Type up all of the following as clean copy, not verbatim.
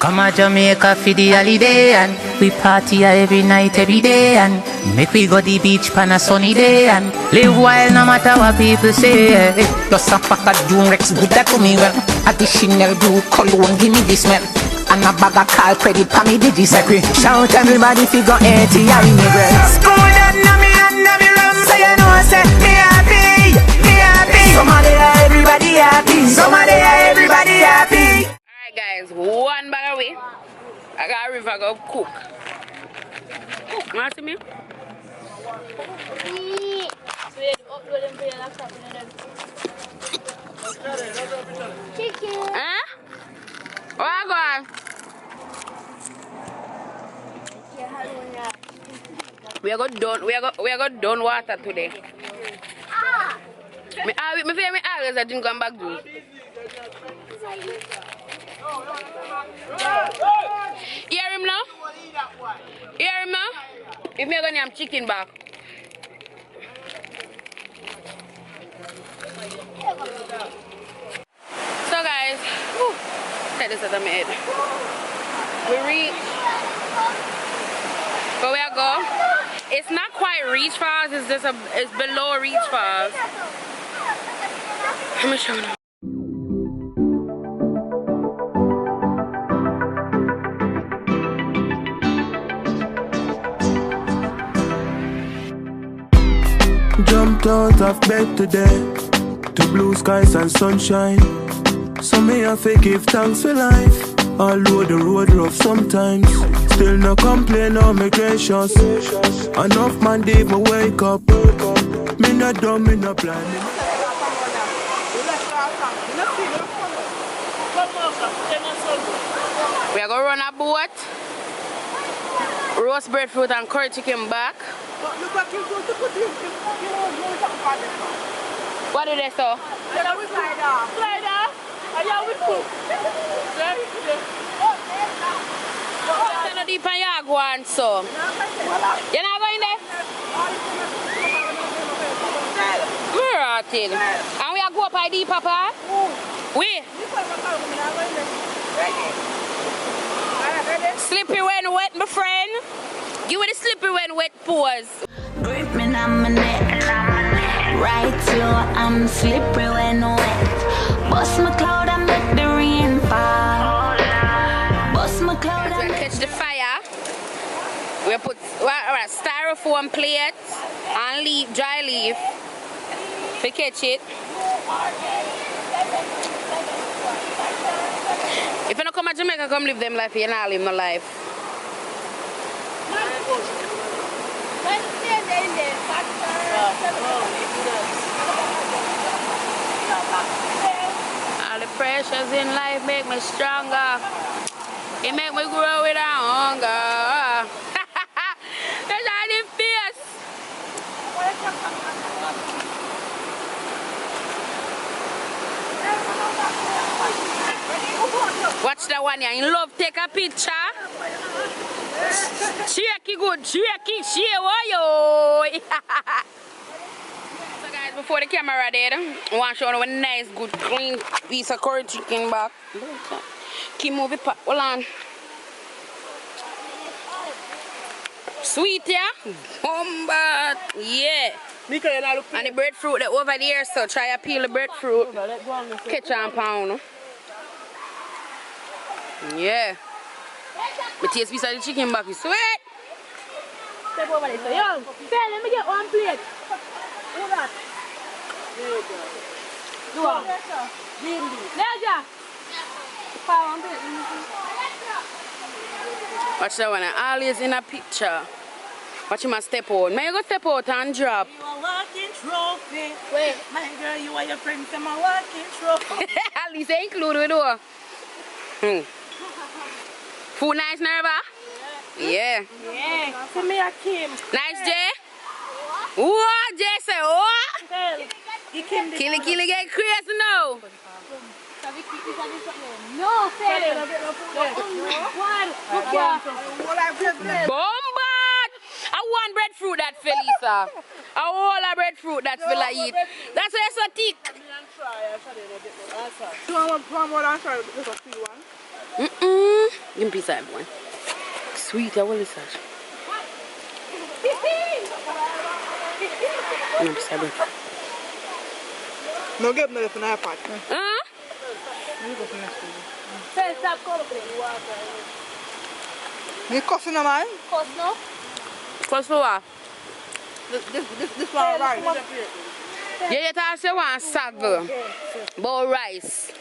Come to Jamaica for the holiday and we party every night, every day and make we go the beach pan a sunny day and live wild no matter what people say. Just a pack of Durex, good that to me well. Additional blue cologne, give me the smell. And a bag of call credit for me digis. Make we shout everybody figure 80 I me well. School done na me and na me rum, so you know say me happy, me happy. Somebody everybody happy, somebody everybody happy. Guys, one bag away. I got a river go cook. You want to see me? Chicken. Huh? Where I going? We are going down water today. Me always I drink one bag juice. Hear him now? Hear him now? If me gonna have chicken back. So guys, take this out of my head. We reach where we are go. It's not quite reach falls, it's just it's below reach falls. Let me show you. Jumped out of bed today to blue skies and sunshine. So me have to give thanks for life. Although the road rough sometimes, still no complain or me gracious. Enough man did me wake up. Me not dumb, me not blind. We are gonna run a boat, roast breadfruit and curry chicken back. What did they say? Slider. You're not deep on your one, so. You're not going there? We're rotting. And we are go up by deep, Papa? We? Slippery when wet, my friend. Give me the slippery when wet pose. Grip me on my neck, right slow, I'm slippery when wet. Bust my cloud and make the rain fall. Bust my cloud and catch the fire. We put styrofoam plates and leaf, dry leaf. We catch it. If you don't come to Jamaica, come live them life. You're not live no life. All the pressures in life make me stronger. It make me grow without hunger. That's how it feels. Watch that one here. In love, take a picture. Shake it good, shake it, shake it. So guys, before the camera dead, I want to show you a nice, good, clean piece of curry chicken back. Keep moving, hold on. Sweet, yeah? Bomba, yeah. And the breadfruit that over there, so try to peel the breadfruit. Catch on pound. Yeah. But taste piece of the chicken back is sweet. Step over there, so young. Say, let me get one plate. Do that. There you go. Do one. Leja. Watch that one. Always in a picture. Watch him step out. May you go step out and drop. You are walking trophy. Wait, my girl, you are your friend. I'm a walking trophy. At least they include it though. Food nice, Nerva? Yeah. Yeah. Send me a Kim. Nice, Jay? What? Jay say what? Kill, get crazy now. No, fair. Bombard! I want breadfruit that Felisa. A whole of breadfruit that Fela eat. That's why it's so thick. Do you want one more and try because of free one? Give me a piece of everyone. Sweet, I will listen. No get me from that part. Huh? Say stop calling me. You cussing a man? Cuss no? Close for what? This one right. Yeah, you thought you want sago. Bowl rice.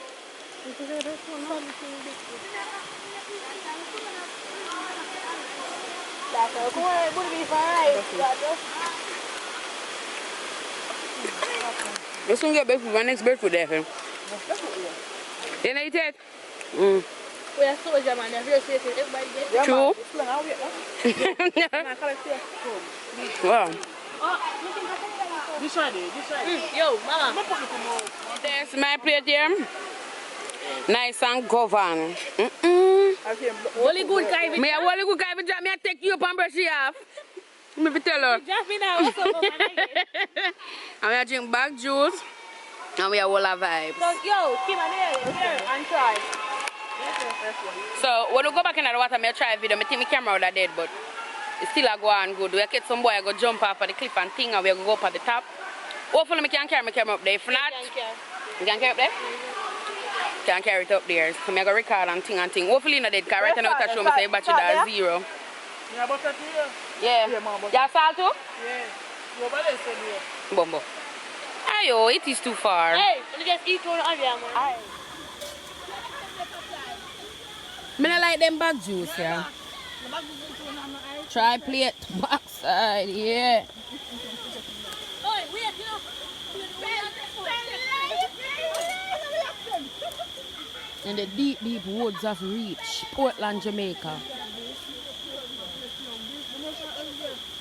Let's go get breadfruit. My next breadfruit there. You know you take? We are soldier man. Everybody gets True. Wow. This one. Yo, mama. There's my plate here. Nice and governed. Only good guy. Me a only good guy. Me a take you up and brush you off. Me be tell her. Just me now. What's up, I'm gonna drink back juice. And we are all a vibe. so, yo, keep on here and try. So when we go back in the water, I try a video. I think my camera would have dead, but it's still a go on good. We get some boy go jump off of the cliff and thing, and we go up at the top. Hopefully, I can carry my camera up there. If not, you can carry it up there. Can carry it up there. So I go record and thing and thing. Hopefully, not dead. Cause right now, I show me say battery down 0. Yeah, butter here. Yeah. Yeah, salt too. Yeah. Your brother said yeah. Bumbo. Ayo, it is too far. Hey, let me just eat one of them. Aye. I don't like them bag juice, yeah. Try plate backside, yeah. Oi, wait, you know. In the deep, deep woods of Reach, Portland, Jamaica.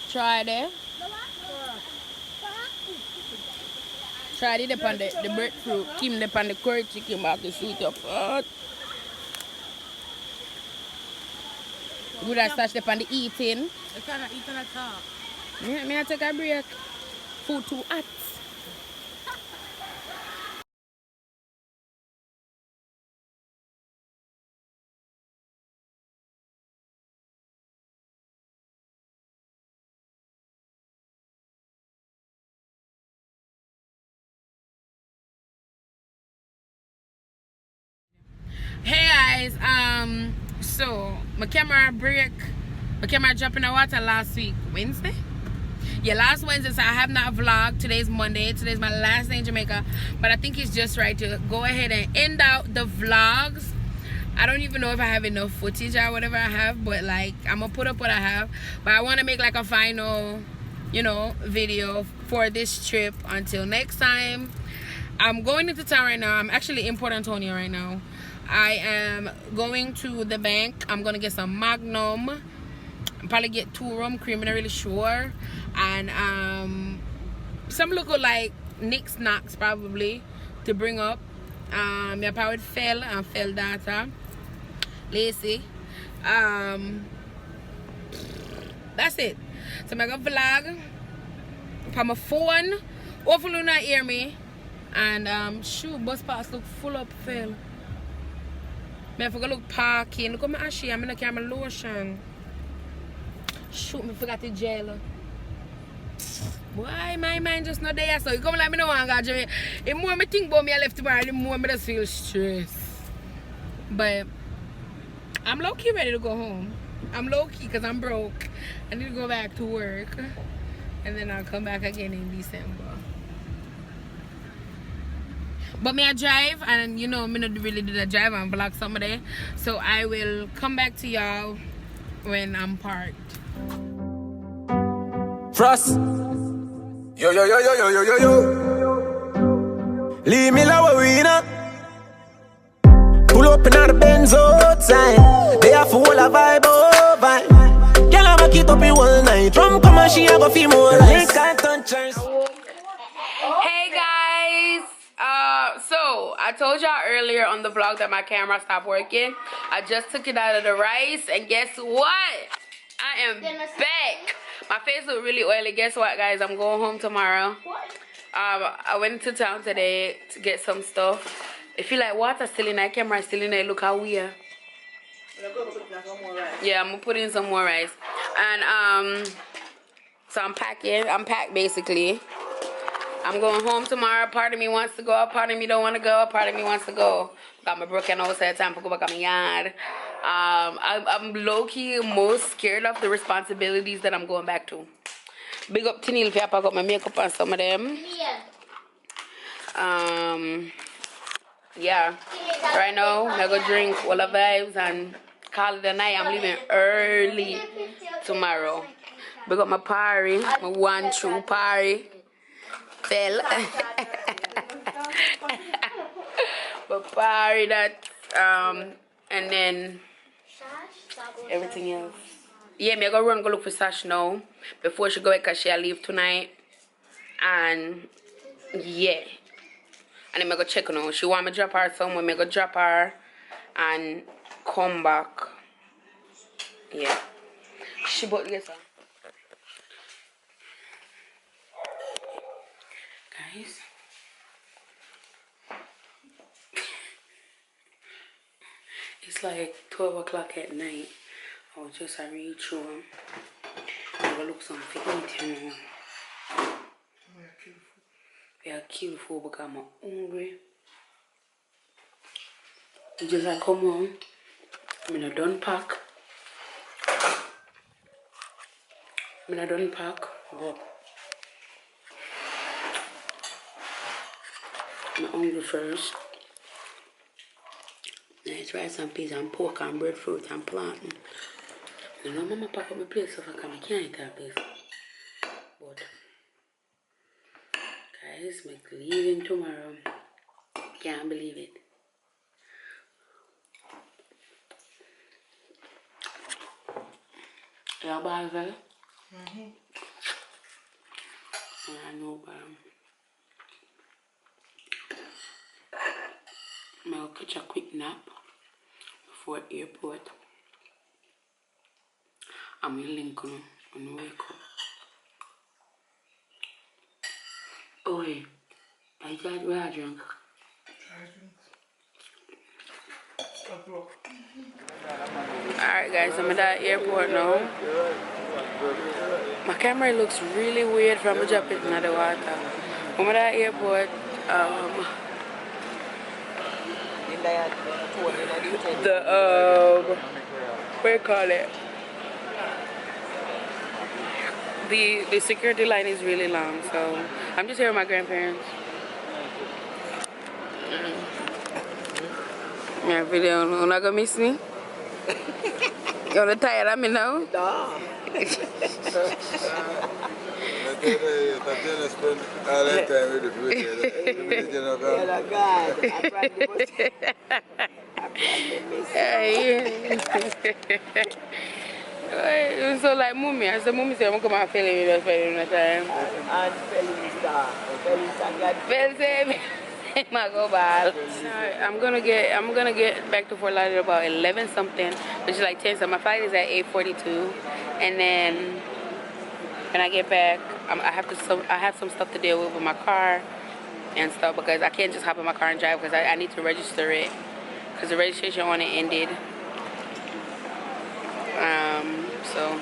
Try there. Try it upon the breadfruit. Keep them upon the curry chicken back to sweet up. Good as touch upon the eating. You cannot eat at all. Me I take a break. Food too hot. Hey guys, so my camera dropped in the water last week, Wednesday. Yeah, last Wednesday, so I have not vlogged. Today's Monday. Today's my last day in Jamaica, but I think it's just right to go ahead and end out the vlogs. I don't even know if I have enough footage or whatever I have, but like I'm gonna put up what I have. But I want to make like a final, you know, video for this trip. Until next time, I'm going into town right now. I'm actually in Port Antonio right now. I am going to the bank. I'm gonna get some Magnum, probably get 2 rum cream, I'm not really sure, and some look like Nick snacks probably to bring up. My powered fell and fell data Lacey. That's it. So I'm gonna vlog from my phone. Hopefully you not hear me. And shoot, bus pass look full up fell. I forgot look parking. Look at my ashy. I'm in the camera lotion. Shoot, me forgot the gel. Why my mind just not there? So you come like me no want to go Jamaica. The more I think about me I left tomorrow, the more I just feel stressed. But I'm low key ready to go home. I'm low key because I'm broke. I need to go back to work, and then I'll come back again in December. But me I drive, and you know me not really do the drive and vlog some of that. So I will come back to y'all when I'm parked. Frost. Yo, yo, yo, yo, yo, yo, yo, yo. Leave me low, we know. Pull up in the Benz outside. They have full of vibe over. Girl, I'ma keep up in one night. From come and she a go feel more like can't touch her. Hey guys, so I told y'all earlier on the vlog that my camera stopped working. I just took it out of the rice, and guess what? I am back. My face look really oily. Guess what, guys? I'm going home tomorrow. I went to town today to get some stuff. If you like water still in that camera, still in there. Look how weird. Yeah, I'm gonna put in some more rice. And so I'm packed basically. I'm going home tomorrow. Part of me wants to go, part of me don't want to go, part of me wants to go. Got my broken outside time to go back on my yard. I'm low-key most scared of the responsibilities that I'm going back to. Big up to Neil if I pack up my makeup and some of them. Yeah. Right now, I'm gonna drink Walla Vibes and call it a night. I'm leaving early tomorrow. Big up my party, my one true party. Fell. But party that and then everything else. Yeah, me go run go look for Sash now before she go because she'll leave tonight. And yeah. And then I go check on her. She want me to drop her somewhere, me go drop her and come back. Yeah. She bought this one. Guys. It's like 12 o'clock at night. I was just read through them. I'm gonna look something to eat, you know. We are kill food because I'm hungry. Just like come home. I'm not done pack. I'm not done pack. But I'm hungry first. Nice rice and peas and pork and breadfruit and plantain. You know, Mama pack up my plate so I can't eat that place. But guys, we're leaving tomorrow. Can't believe it. Y'all buy it, fella? I know, but I'll catch a quick nap before airport. I'm in Lincoln and wake up. Oh, hey, I thought we had drunk. Alright guys, I'm at the airport now. My camera looks really weird from the drop it in the water. I'm at the airport. What do you call it? The security line is really long, so I'm just here with my grandparents. Yeah, video. You're not gonna miss me? You're tired of me now? No. Spend all that time with the food. Yeah, so like mommy, I said mommy said I'm come and feel it just for you time. And Fell my go bad. I'm gonna get back to Fort Lauderdale about 11 something, which is like 10. So my flight is at 8:42, and then when I get back, I have some stuff to deal with my car and stuff because I can't just hop in my car and drive because I need to register it because the registration on it ended. So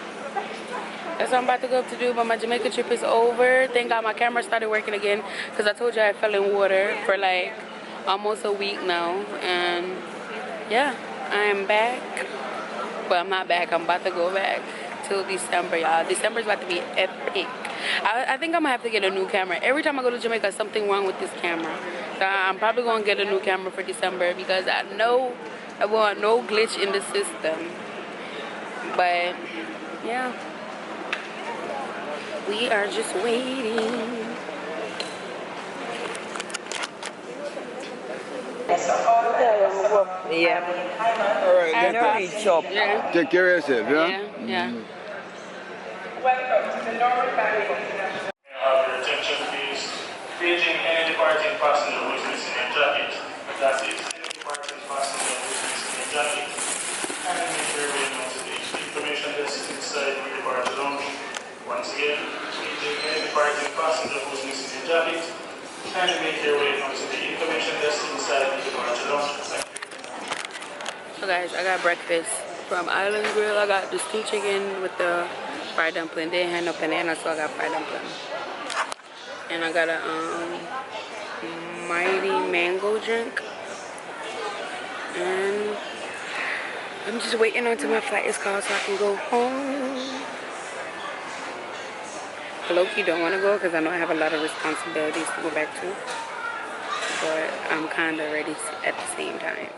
that's what I'm about to go up to do, but my Jamaica trip is over. Thank God my camera started working again because I told you I fell in water for like almost a week now. And yeah, I am back. But I'm not back. I'm about to go back till December, y'all. December is about to be epic. I think I'm going to have to get a new camera. Every time I go to Jamaica, something wrong with this camera. So I'm probably going to get a new camera for December because I know I want no glitch in the system. But yeah. We are just waiting. yeah. Alright, I get reach up. Yeah. Take care of yourself, yeah? Yeah. Welcome to the North Valley. Your attention, please. Paging any departing passenger who is missing a jacket. That is, any departing passenger who is missing a jacket. And make your way known to the information desk inside the departure lounge. Once again, paging any departing passenger who is missing a jacket. And make your way known to the information desk inside the departure lounge. Thank you. So guys, I got breakfast. From Island Grill, I got the stew chicken with the fried dumpling. They had no banana, so I got fried dumpling. And I got a mighty mango drink. And I'm just waiting until my flight is called so I can go home. I low-key don't want to go because I know I have a lot of responsibilities to go back to. But I'm kind of ready at the same time.